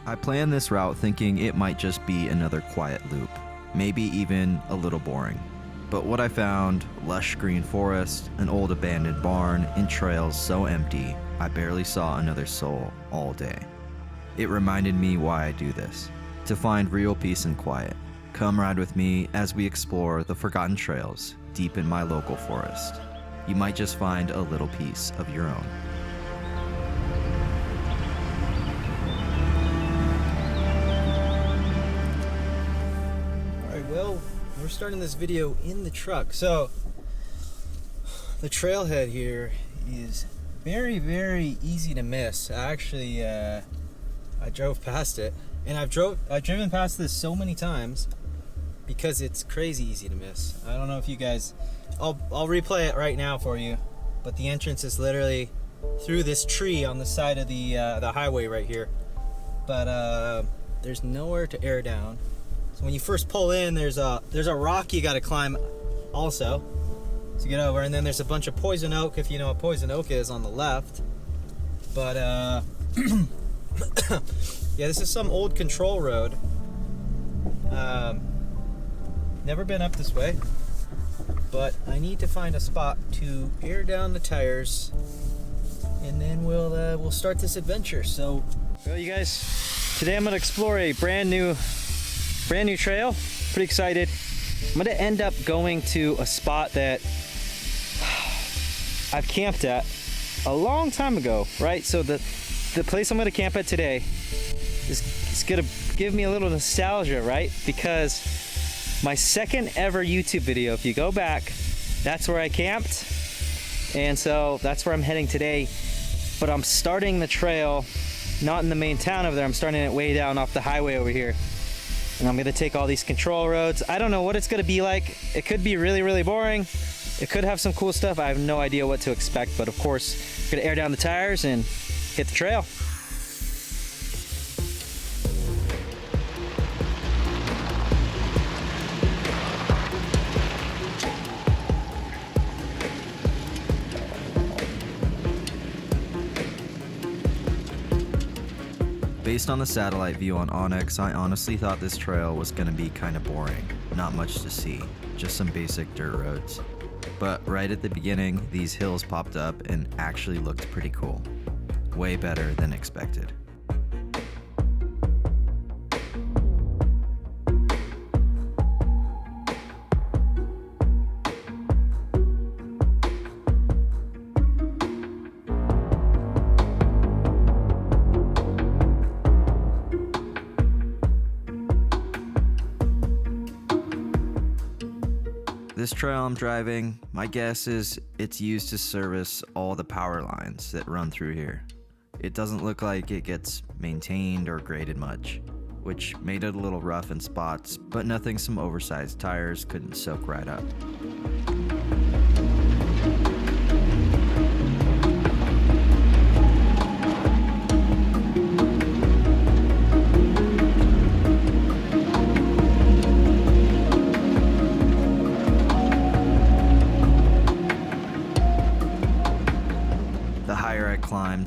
I planned this route thinking it might just be another quiet loop, maybe even a little boring. But what I found, lush green forest, an old abandoned barn, and trails so empty, I barely saw another soul all day. It reminded me why I do this, to find real peace and quiet. Come ride with me as we explore the forgotten trails deep in my local forest. You might just find a little piece of your own. Alright, well, we're starting this video in the truck. So, the trailhead here is very, very easy to miss. Actually, I drove past it, and I've driven past this so many times because it's crazy easy to miss. I don't know if you guys, I'll replay it right now for you, but the entrance is literally through this tree on the side of the highway right here. But there's nowhere to air down. So when you first pull in, there's a rock you got to climb also to get over, and then there's a bunch of poison oak, if you know what poison oak is, on the left. But yeah, this is some old control road. Never been up this way, but I need to find a spot to air down the tires, and then we'll start this adventure. So, well, you guys, today I'm gonna explore a brand new trail. Pretty excited. I'm gonna end up going to a spot that I've camped at a long time ago, right? So the place I'm gonna camp at today is gonna give me a little nostalgia, right? Because my second ever YouTube video, if you go back, that's where I camped. And so that's where I'm heading today. But I'm starting the trail, not in the main town over there. I'm starting it way down off the highway over here. And I'm gonna take all these control roads. I don't know what it's gonna be like. It could be really, really boring. It could have some cool stuff. I have no idea what to expect, but of course, we're gonna air down the tires and hit the trail. Based on the satellite view on Onyx, I honestly thought this trail was gonna be kinda boring. Not much to see, just some basic dirt roads. But right at the beginning, these hills popped up and actually looked pretty cool. Way better than expected. This trail I'm driving, my guess is it's used to service all the power lines that run through here. It doesn't look like it gets maintained or graded much, which made it a little rough in spots, but nothing some oversized tires couldn't soak right up.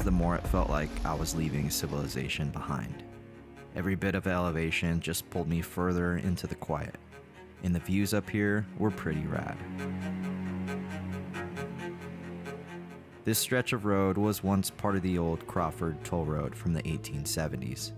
The more it felt like I was leaving civilization behind. Every bit of elevation just pulled me further into the quiet, and the views up here were pretty rad. This stretch of road was once part of the old Crawford Toll Road from the 1870s,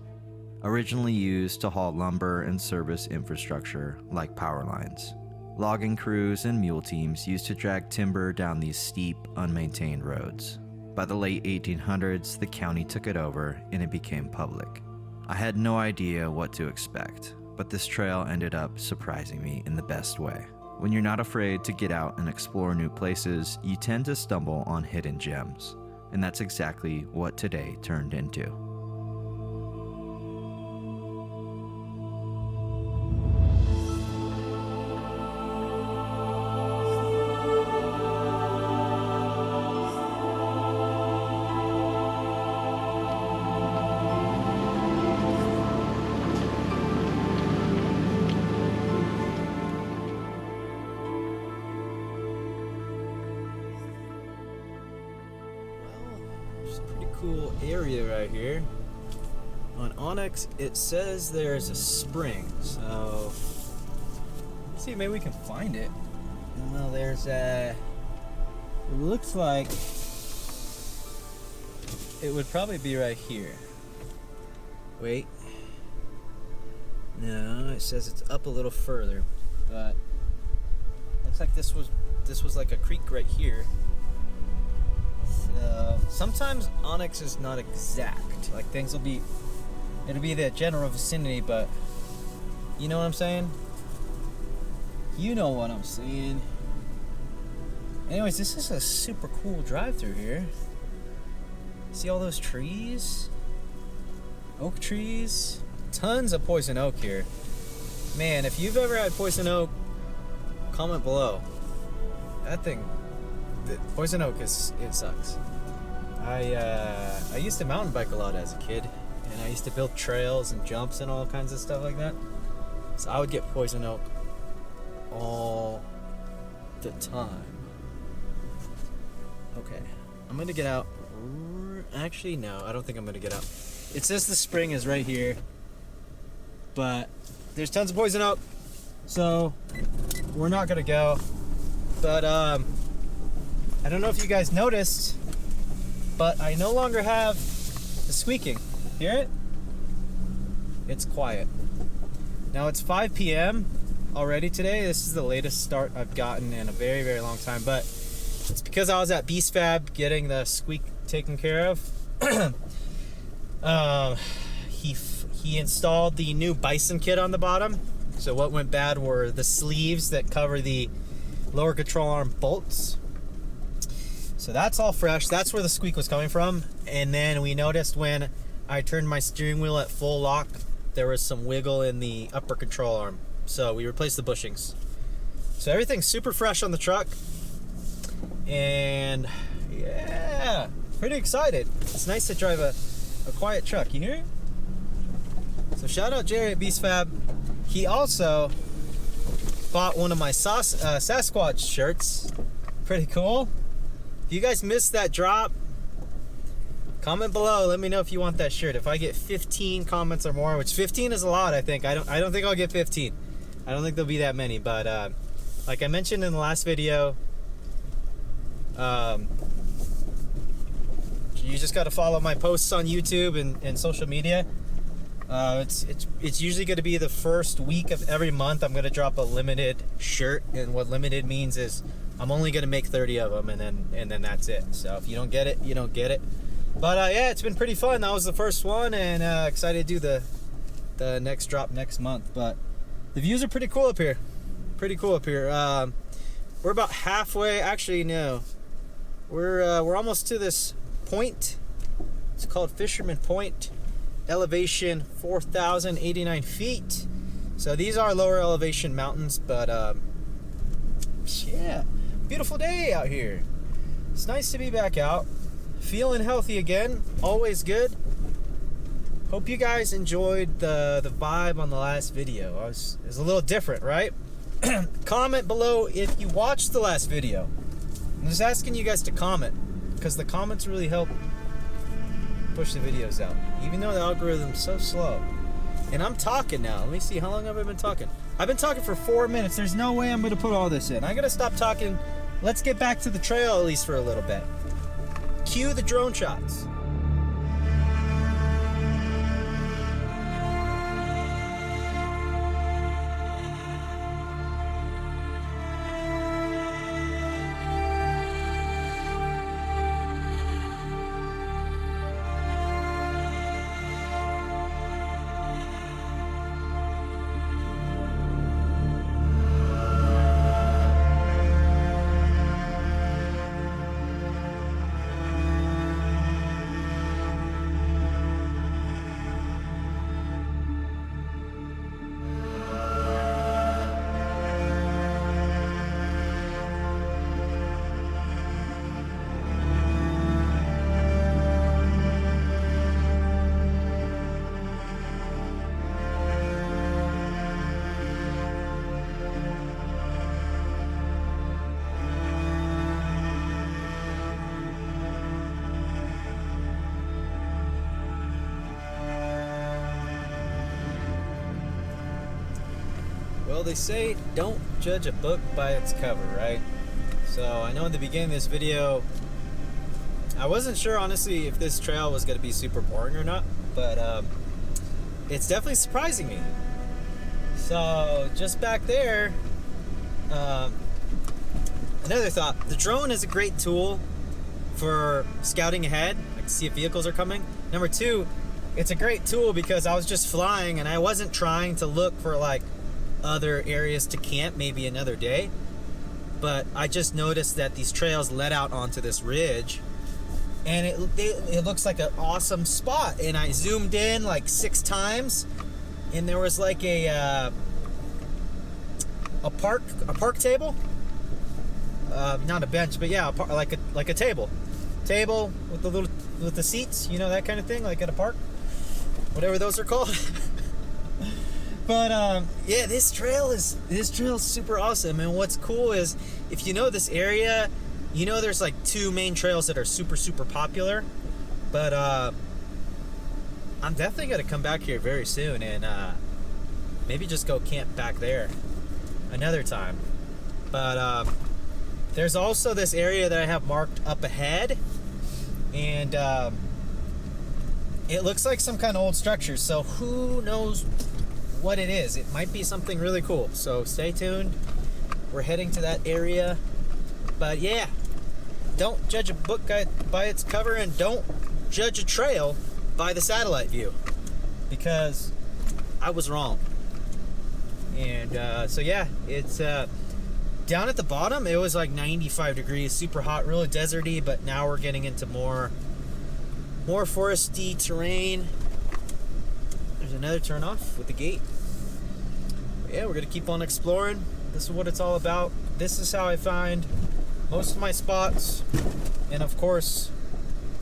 originally used to haul lumber and service infrastructure like power lines. Logging crews and mule teams used to drag timber down these steep, unmaintained roads. By the late 1800s, the county took it over and it became public. I had no idea what to expect, but this trail ended up surprising me in the best way. When you're not afraid to get out and explore new places, you tend to stumble on hidden gems, and that's exactly what today turned into. Cool area right here. On Onyx, it says there's a spring, so let's see, maybe we can find it. Well, there's a. It looks like it would probably be right here. Wait. No, it says it's up a little further, but looks like this was like a creek right here. So sometimes Onyx is not exact. Like it'll be the general vicinity, but you know what I'm saying? You know what I'm saying. Anyways, this is a super cool drive through here. See all those trees? Oak trees? Tons of poison oak here. Man, if you've ever had poison oak, comment below. That thing, the poison oak it sucks. I used to mountain bike a lot as a kid, and I used to build trails and jumps and all kinds of stuff like that. So I would get poison oak all the time. Okay, I'm gonna get out. Actually, no, I don't think I'm gonna get out. It says the spring is right here, but there's tons of poison oak, so we're not gonna go. But I don't know if you guys noticed, but I no longer have the squeaking. Hear it? It's quiet. Now it's 5 p.m. already today. This is the latest start I've gotten in a very, very long time, but it's because I was at Beast Fab getting the squeak taken care of. He installed the new Bison kit on the bottom. So what went bad were the sleeves that cover the lower control arm bolts. So that's all fresh. That's where the squeak was coming from. And then we noticed when I turned my steering wheel at full lock, there was some wiggle in the upper control arm. So we replaced the bushings. So everything's super fresh on the truck. And yeah, pretty excited. It's nice to drive a quiet truck. You hear it? So shout out Jerry at Beast Fab. He also bought one of my Sasquatch shirts. Pretty cool. If you guys missed that drop, comment below. Let me know if you want that shirt. If I get 15 comments or more, which 15 is a lot, I think. I don't think I'll get 15. I don't think there'll be that many. But like I mentioned in the last video, you just got to follow my posts on YouTube and social media. It's usually going to be the first week of every month. I'm going to drop a limited shirt, and what limited means is I'm only going to make 30 of them, and then that's it. So if you don't get it, you don't get it. But yeah, it's been pretty fun. That was the first one, and excited to do the next drop next month. But the views are pretty cool up here. Pretty cool up here. We're about halfway. Actually, no. We're almost to this point. It's called Fisherman Point. Elevation 4,089 feet. So these are lower elevation mountains, but yeah, beautiful day out here. It's nice to be back out, feeling healthy again. Always good. Hope you guys enjoyed the vibe on the last video. It was a little different, right? Comment below if you watched the last video. I'm just asking you guys to comment, because the comments really help push the videos out, even though the algorithm's so slow. And I'm talking now. Let me see, how long have I been talking? I've been talking for 4 minutes. There's no way I'm gonna put all this in. I gotta stop talking. Let's get back to the trail at least for a little bit. Cue the drone shots. Well, they say don't judge a book by its cover, right? So I know in the beginning of this video, I wasn't sure honestly if this trail was going to be super boring or not, but it's definitely surprising me. So just back there, another thought, the drone is a great tool for scouting ahead, like to see if vehicles are coming. Number two, it's a great tool because I was just flying and I wasn't trying to look for like other areas to camp maybe another day, but I just noticed that these trails led out onto this ridge and it looks like an awesome spot, and I zoomed in like 6 times and there was like a park table, not a bench, but yeah, like a table with the seats, you know, that kind of thing, like at a park, whatever those are called. But yeah, this trail is super awesome. And what's cool is, if you know this area, you know there's like 2 main trails that are super popular. But I'm definitely gonna come back here very soon and maybe just go camp back there another time. But there's also this area that I have marked up ahead, and it looks like some kind of old structure, so who knows what it is. It might be something really cool, so stay tuned. We're heading to that area. But yeah, don't judge a book by its cover, and don't judge a trail by the satellite view, because I was wrong. And so yeah, it's down at the bottom, it was like 95 degrees, super hot, really deserty, but now we're getting into more foresty terrain. There's another turn off with the gate. But yeah, we're gonna keep on exploring. This is what it's all about. This is how I find most of my spots, and of course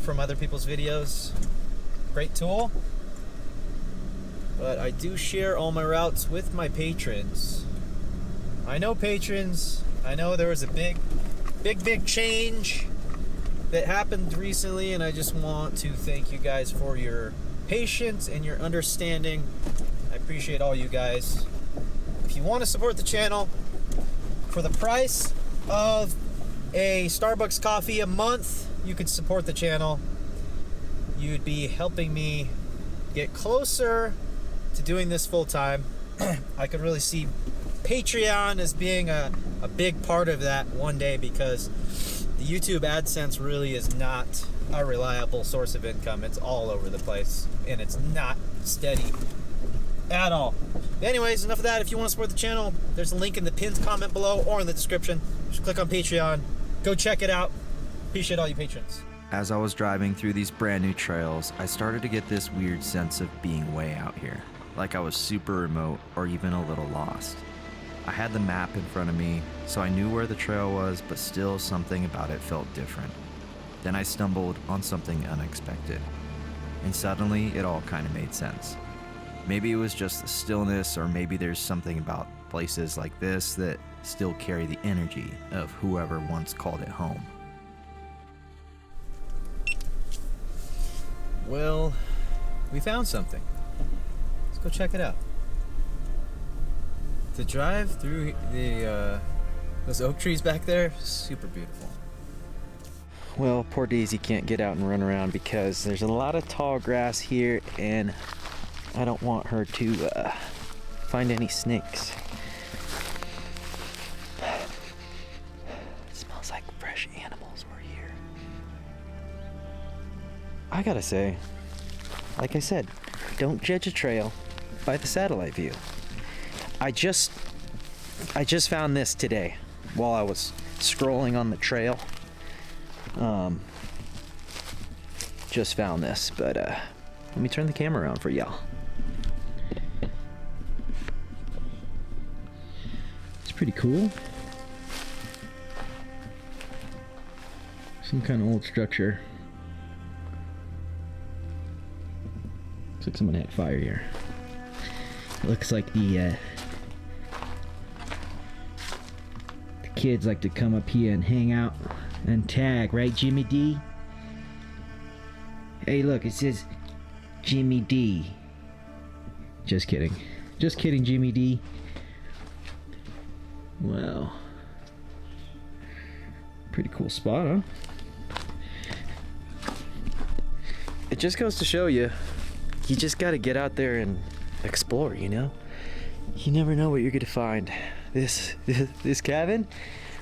from other people's videos. Great tool. But I do share all my routes with my patrons. I know patrons, I know there was a big change that happened recently, and I just want to thank you guys for your patience and your understanding. I appreciate all you guys. If you want to support the channel, for the price of a Starbucks coffee a month, you could support the channel. You'd be helping me get closer to doing this full time. I could really see Patreon as being a big part of that one day, because the YouTube AdSense really is not a reliable source of income. It's all over the place, and it's not steady at all. But anyways, enough of that. If you want to support the channel, there's a link in the pinned comment below or in the description. Just click on Patreon. Go check it out. Appreciate all you patrons. As I was driving through these brand new trails, I started to get this weird sense of being way out here, like I was super remote or even a little lost. I had the map in front of me, so I knew where the trail was, but still something about it felt different. Then I stumbled on something unexpected, and suddenly it all kind of made sense. Maybe it was just the stillness, or maybe there's something about places like this that still carry the energy of whoever once called it home. Well, we found something. Let's go check it out. The drive through those oak trees back there, super beautiful. Well, poor Daisy can't get out and run around because there's a lot of tall grass here, and I don't want her to find any snakes. It smells like fresh animals were here. I gotta say, like I said, don't judge a trail by the satellite view. I just found this today while I was scrolling on the trail. Just found this, but let me turn the camera around for y'all. It's pretty cool. Some kind of old structure. Looks like someone had fire here. It looks like the kids like to come up here and hang out and tag, right, Jimmy D? Hey, look, it says Jimmy D. Just kidding. Just kidding, Jimmy D. Wow. Pretty cool spot, huh? It just goes to show you, you just gotta get out there and explore, you know? You never know what you're gonna find. This cabin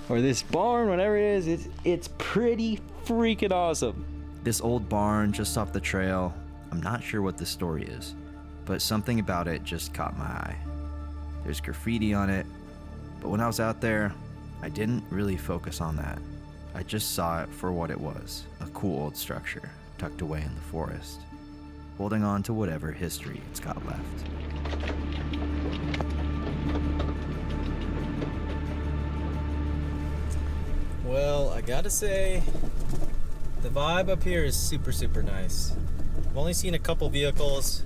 or this barn, whatever it is, it's pretty freaking awesome. This old barn just off the trail, I'm not sure what the story is, but something about it just caught my eye. There's graffiti on it, but when I was out there, I didn't really focus on that. I just saw it for what it was, a cool old structure tucked away in the forest, holding on to whatever history it's got left. Well, I gotta say, the vibe up here is super, super nice. I've only seen a couple vehicles,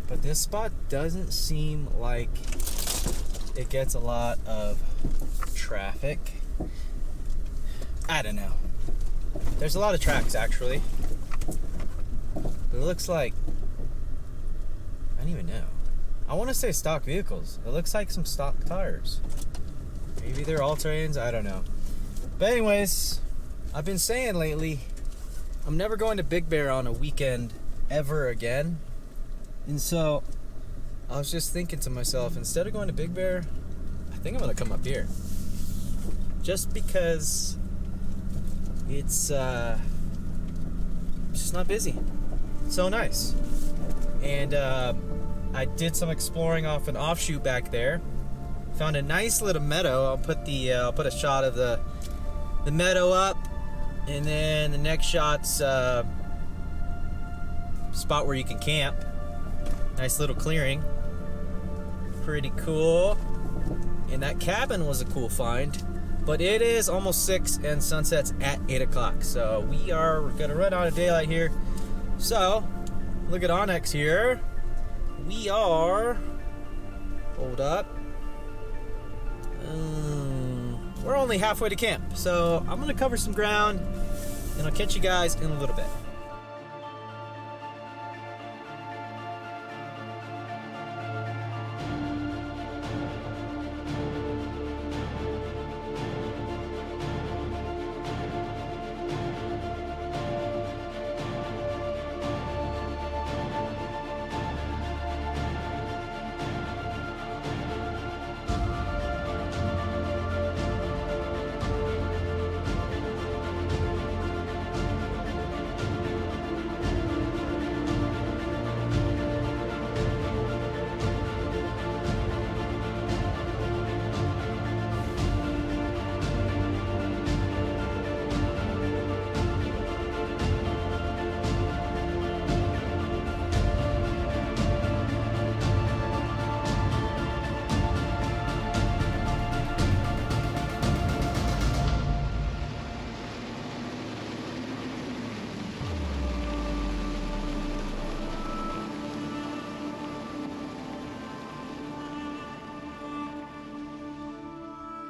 but this spot doesn't seem like it gets a lot of traffic. I don't know. There's a lot of tracks actually. But it looks like, I don't even know. I want to say stock vehicles. It looks like some stock tires. Maybe they're all-terrains, I don't know. But anyways, I've been saying lately, I'm never going to Big Bear on a weekend ever again. And so, I was just thinking to myself, instead of going to Big Bear, I think I'm gonna come up here. Just because it's just not busy. It's so nice. And I did some exploring off an offshoot back there. Found a nice little meadow. I'll put a shot of the meadow up, and then the next shot's spot where you can camp. Nice little clearing. Pretty cool. And that cabin was a cool find. But it is almost 6 and sunset's at 8 o'clock. So we're gonna run out of daylight here. So look at Onyx here. We are, hold up. We're only halfway to camp. So I'm gonna cover some ground and I'll catch you guys in a little bit.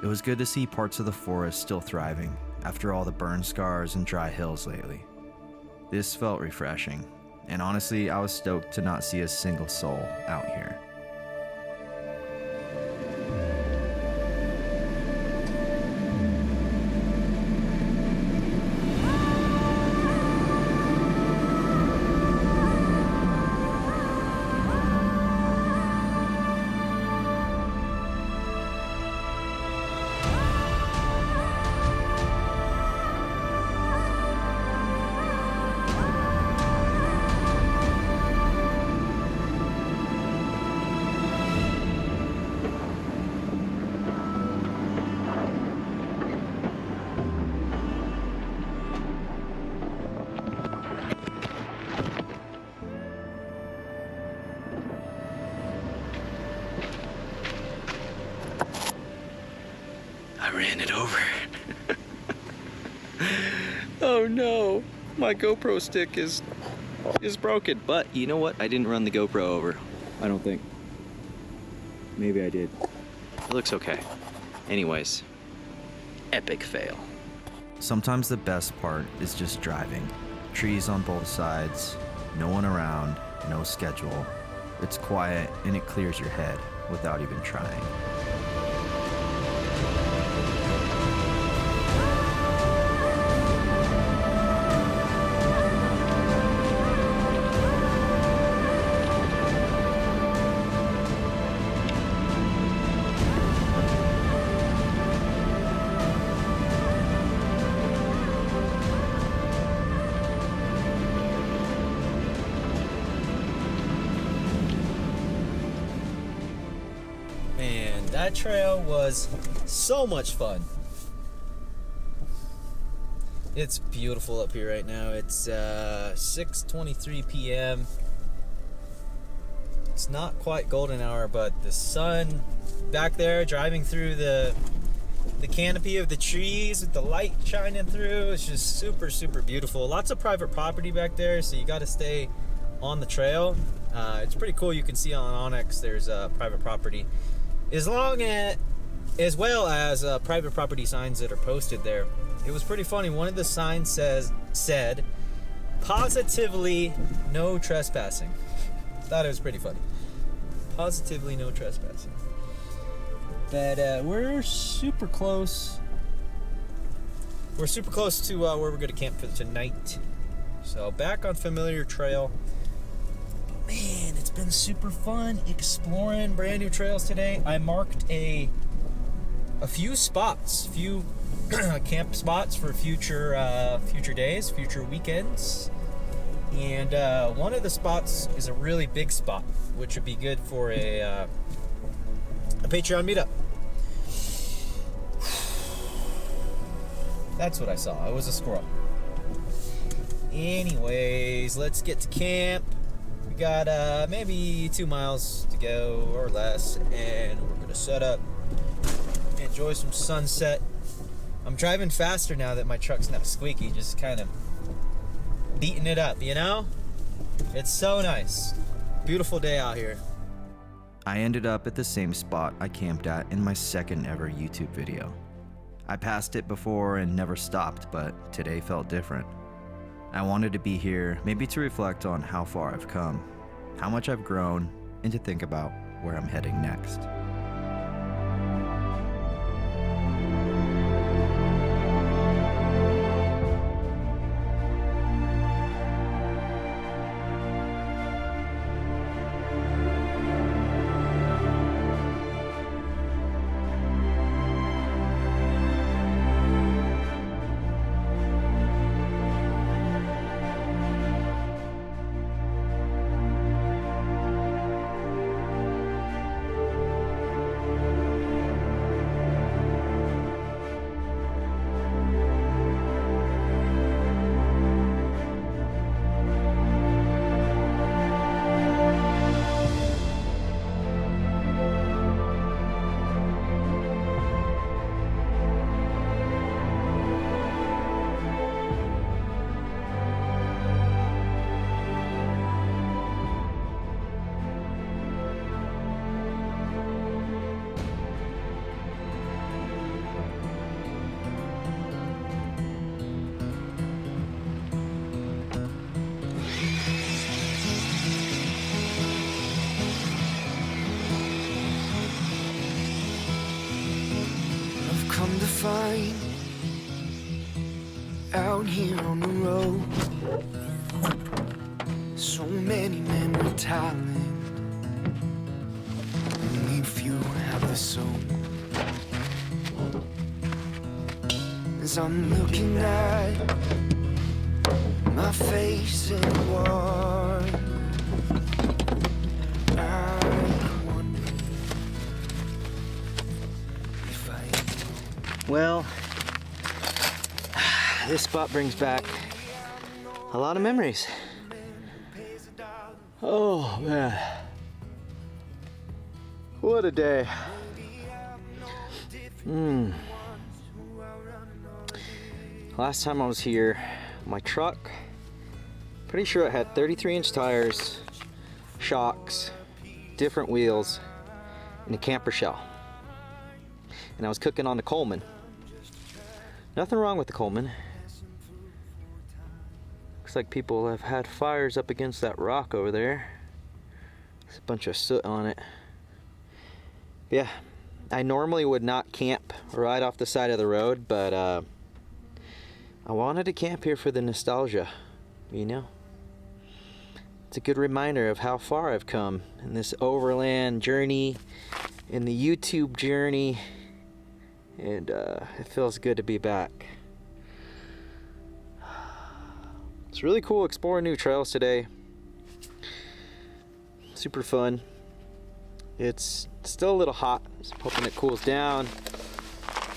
It was good to see parts of the forest still thriving after all the burn scars and dry hills lately. This felt refreshing, and honestly, I was stoked to not see a single soul out here. Ran it over. Oh no, my GoPro stick is broken. But you know what? I didn't run the GoPro over. I don't think. Maybe I did. It looks okay. Anyways, epic fail. Sometimes the best part is just driving. Trees on both sides, no one around, no schedule. It's quiet and it clears your head without even trying. That trail was so much fun. It's beautiful up here right now. It's 6:23 p.m. It's not quite golden hour, but the sun back there driving through the canopy of the trees with the light shining through, it's just super, super beautiful. Lots of private property back there, so you got to stay on the trail. It's pretty cool. You can see on Onyx there's private property, as well as private property signs that are posted there. It was pretty funny. One of the signs said positively no trespassing. Thought it was pretty funny. Positively no trespassing. But we're super close. We're super close to where we're going to camp for tonight. So back on familiar trail. But man, it's been super fun exploring brand new trails today. I marked a few spots, camp spots for future days, future weekends. And one of the spots is a really big spot, which would be good for a Patreon meetup. That's what I saw. It was a squirrel. Anyways, let's get to camp. We got maybe 2 miles to go or less, and we're gonna set up, enjoy some sunset. I'm driving faster now that my truck's not squeaky, just kind of beating it up, you know? It's so nice. Beautiful day out here. I ended up at the same spot I camped at in my second ever YouTube video. I passed it before and never stopped, but today felt different. I wanted to be here, maybe to reflect on how far I've come, how much I've grown, and to think about where I'm heading next. Come to find out here on the road, so many men with talent, only few have the soul. As I'm looking at my face in the war, I wonder if I. Well, this spot brings back a lot of memories. Oh man, what a day. Last time I was here, my truck, pretty sure it had 33-inch tires, shocks, different wheels, and a camper shell. And I was cooking on the Coleman. Nothing wrong with the Coleman. Looks like people have had fires up against that rock over there. There's a bunch of soot on it. Yeah, I normally would not camp right off the side of the road, but I wanted to camp here for the nostalgia, you know? It's a good reminder of how far I've come in this overland journey, in the YouTube journey. And it feels good to be back. It's really cool exploring new trails today. Super fun. It's still a little hot. Just hoping it cools down.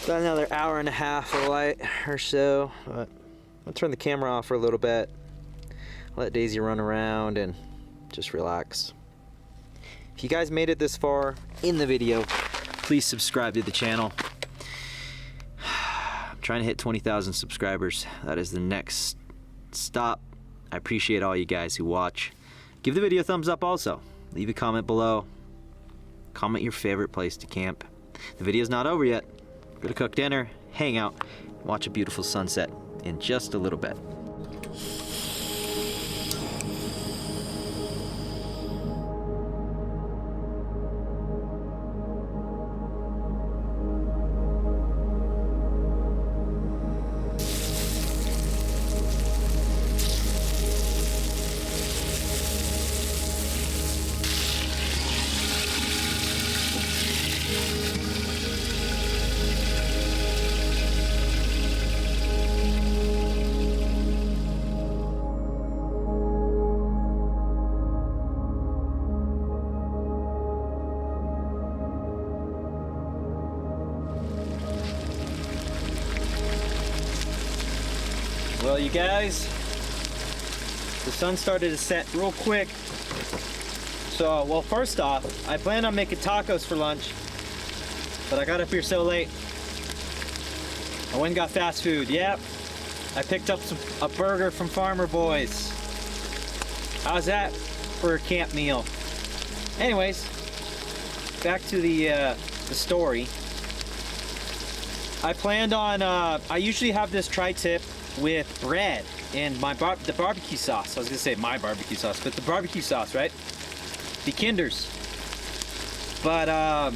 Got another hour and a half of light or so. But I'll turn the camera off for a little bit. Let Daisy run around and just relax. If you guys made it this far in the video, please subscribe to the channel. I'm trying to hit 20,000 subscribers. That is the next stop. I appreciate all you guys who watch. Give the video a thumbs up also. Leave a comment below. Comment your favorite place to camp. The video's not over yet. We're gonna cook dinner, hang out, watch a beautiful sunset in just a little bit. Well, you guys, the sun started to set real quick. So, well, first off, I planned on making tacos for lunch, but I got up here so late. I went and got fast food. Yep, I picked up a burger from Farmer Boys. How's that for a camp meal? Anyways, back to the story. I planned on, I usually have this tri-tip with bread and the barbecue sauce. I was gonna say my barbecue sauce, but the barbecue sauce, right? The Kinders. But I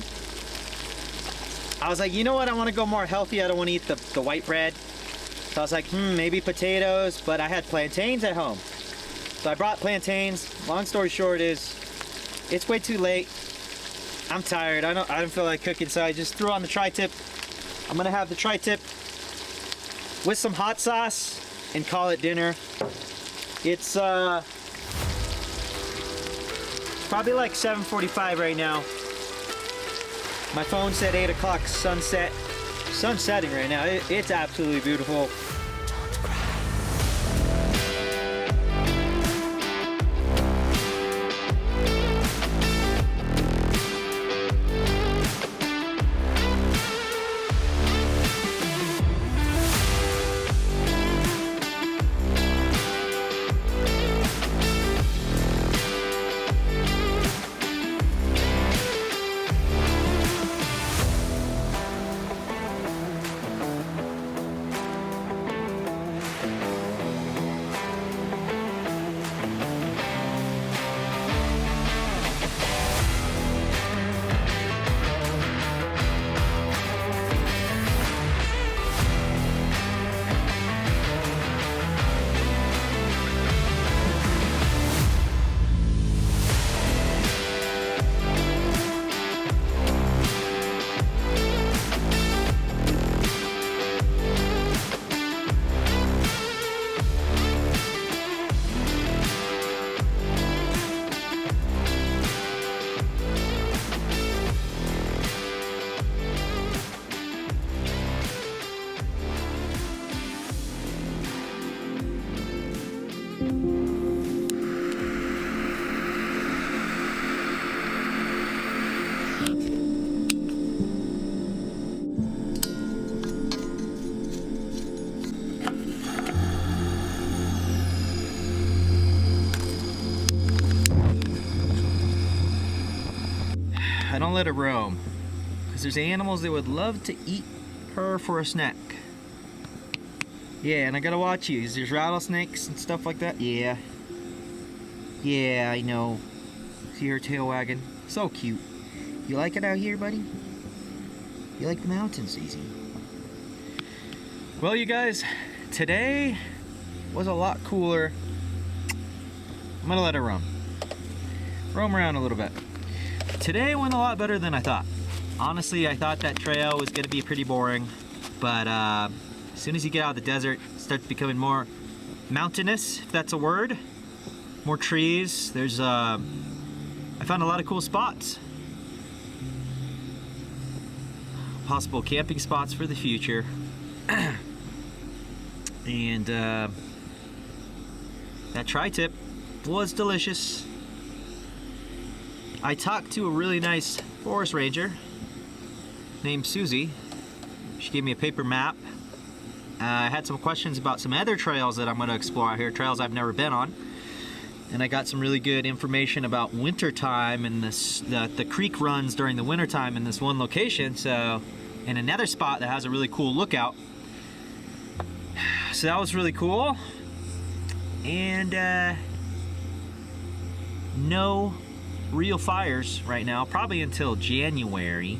was like, you know what? I want to go more healthy. I don't want to eat the white bread. So I was like, maybe potatoes. But I had plantains at home, so I brought plantains. Long story short is, it's way too late. I'm tired. I don't feel like cooking, so I just threw on the tri-tip. I'm gonna have the tri-tip with some hot sauce and call it dinner. It's probably like 7:45 right now. My phone said 8 o'clock sunset. Sun's setting right now. It's absolutely beautiful. I don't let her roam, because there's animals that would love to eat her for a snack. Yeah, and I gotta watch you. There's rattlesnakes and stuff like that. Yeah. Yeah, I know. See her tail wagging? So cute. You like it out here, buddy? You like the mountains, Easy? Well, you guys, today was a lot cooler. I'm gonna let her roam. Roam around a little bit. Today went a lot better than I thought. Honestly, I thought that trail was gonna be pretty boring, but as soon as you get out of the desert, it starts becoming more mountainous, if that's a word. More trees. There's I found a lot of cool spots. possible camping spots for the future. And that tri-tip was delicious. I talked to a really nice forest ranger named Susie. She gave me a paper map. I had some questions about some other trails that I'm going to explore out here, trails I've never been on. And I got some really good information about wintertime and the creek runs during the wintertime in this one location. So, in another spot that has a really cool lookout. So that was really cool. And no real fires right now, probably until January.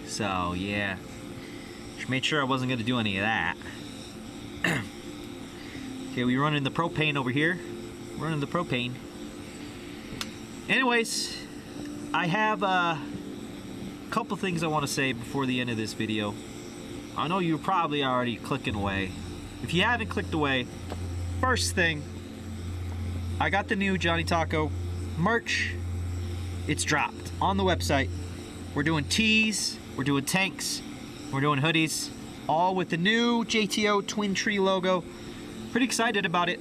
So yeah, just made sure I wasn't going to do any of that. Okay, we running the propane over here. Running the propane. Anyways, I have a couple things I want to say before the end of this video. I know you're probably already clicking away. If you haven't clicked away, first thing, I got the new Johnny Taco merch. It's dropped on the website. We're doing tees, we're doing tanks, we're doing hoodies, all with the new JTO Twin Tree logo. Pretty excited about it.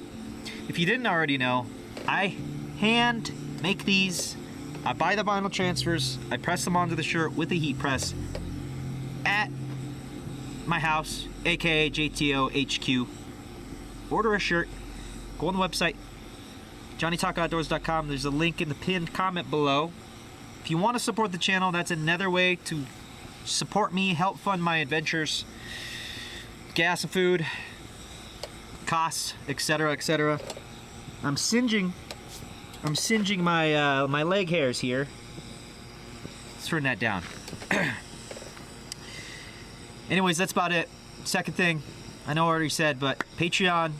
If you didn't already know, I hand make these. I buy the vinyl transfers, I press them onto the shirt with a heat press at my house, aka JTO HQ. Order a shirt, go on the website, johnnytalkoutdoors.com. There's a link in the pinned comment below. If you want to support the channel, that's another way to support me, help fund my adventures, gas and food, costs, etc., etc. I'm singeing my my leg hairs here. Let's turn that down. Anyways, that's about it. Second thing, I know I already said, but Patreon,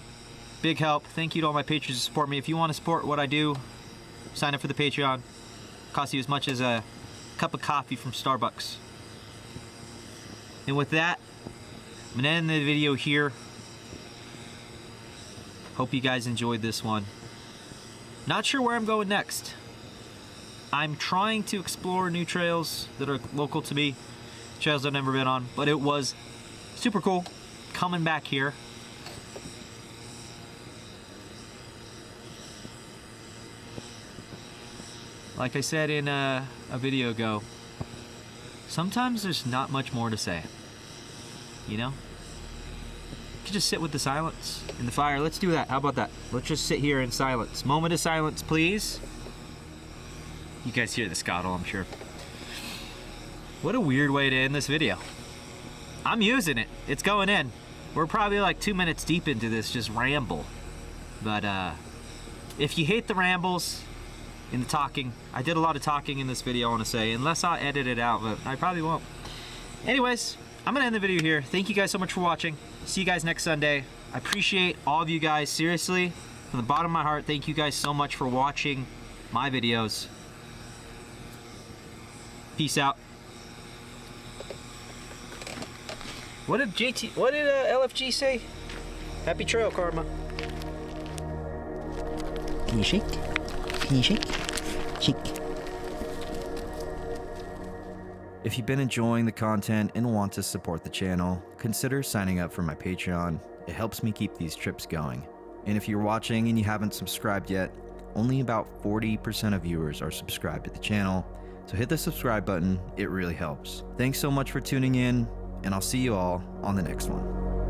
big help. Thank you to all my patrons who support me. If you want to support what I do, sign up for the Patreon. Costs you as much as a cup of coffee from Starbucks. And with that, I'm gonna end the video here. Hope you guys enjoyed this one. Not sure where I'm going next. I'm trying to explore new trails that are local to me, trails I've never been on, but it was super cool coming back here. Like I said in a video ago, sometimes there's not much more to say, you know? You can just sit with the silence in the fire. Let's do that. How about that? Let's just sit here in silence. Moment of silence, please. You guys hear the scuttle, I'm sure. What a weird way to end this video. I'm using it. It's going in. We're probably like 2 minutes deep into this just ramble. But if you hate the rambles and the talking, I did a lot of talking in this video, I want to say, unless I edit it out, but I probably won't. Anyways, I'm going to end the video here. Thank you guys so much for watching. See you guys next Sunday. I appreciate all of you guys, seriously. From the bottom of my heart, thank you guys so much for watching my videos. Peace out. What did LFG say? Happy trail, Karma. Can you shake? Can you shake? Shake. If you've been enjoying the content and want to support the channel, consider signing up for my Patreon. It helps me keep these trips going. And if you're watching and you haven't subscribed yet, only about 40% of viewers are subscribed to the channel. So hit the subscribe button, it really helps. Thanks so much for tuning in, and I'll see you all on the next one.